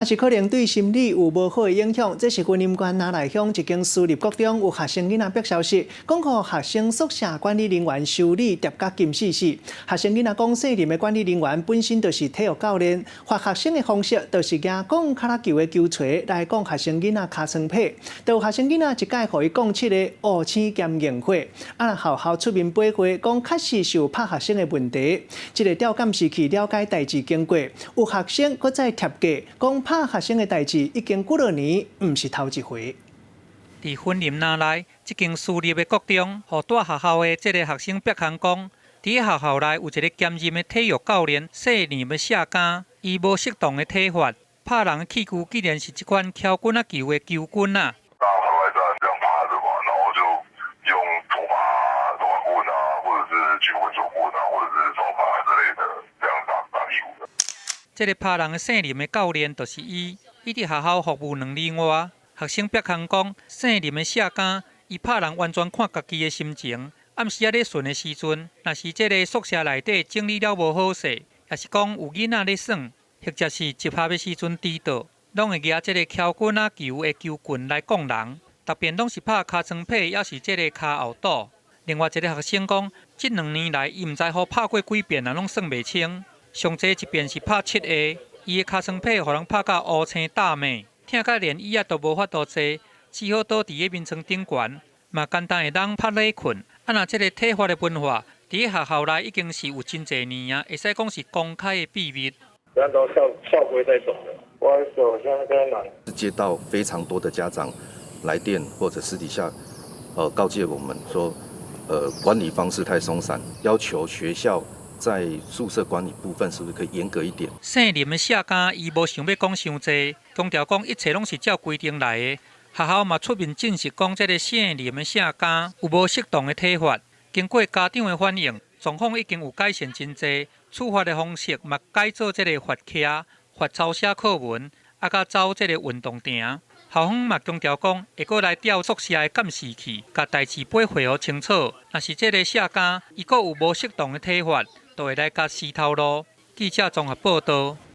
是可能对心理有无好的影响，这是云林县南来乡一间私立国中有学生囡仔逼消息，讲予学生宿舍管理人员修理叠甲金死死。学生囡仔讲，涉任的管理人员本身就是体育教练，罚学生的方式就是举讲卡拉球的球锤来讲学生囡仔尻川皮，就学生囡仔一概予伊讲7个误请兼硬化。学校出面驳回，讲确实是有拍学生的问题。这个调监视器了解代志经过，有学生搁再贴价讲。拍学生的代志已经几多年，唔是头一回。伫云林南内这间私立的国中，互带学校的这个学生别行讲，伫学校内有一个兼任的体育教练，细年要下岗，伊无适当的体罚，拍人的器具竟然是这款敲棍啊球的球棍啊。大家排外站这样趴着嘛，然后就用头发棍啊，或者是曲棍球棍啊，或者是手法之类的，这样打屁股的。这个拍人的姓林的教练就是伊，伊伫学校服务2年外，学生别行讲，姓林的下岗，伊拍人完全看家己的心情。暗时咧训的时阵，若是这个宿舍内底整理了无好势，也是讲有囡仔咧耍，或者是集合的时阵迟到，拢会举这个敲棍啊球的球棍来讲人，特别拢是拍尻川皮，也是这个骹后肚。另外一个学生讲，这2年来伊毋知好拍过几遍啊，拢算袂清。上济一遍是拍7下，伊的尻川皮互人拍到乌青大美，疼甲连椅仔都无法度坐，只好倒伫个面床顶悬，嘛简单会当拍咧困。若这个体罚的文化，伫学校内已经是有真侪年啊，会使讲是公开的秘密。按照校规在走的。不好意思，我现在在哪？接到非常多的家长来电或者私底下，告诫我们说，管理方式太松散，要求学校在宿舍管理部分是不是可以严格一点？姓林的下岗，伊无想要讲伤济，强调讲一切拢是照规定来的。学校嘛出面证实讲，这个姓林的下岗有无适当的体罚。经过家长的反映，状况已经有改善真济，处罚的方式嘛改做这个罚徛、罚抄写课文，甲走这个运动亭。校方嘛强调讲，会过来调宿舍的监视器，甲代志驳回互清楚。若是这个下岗，伊阁有无适当的体罚，就会来甲撕头路。记者综合报道。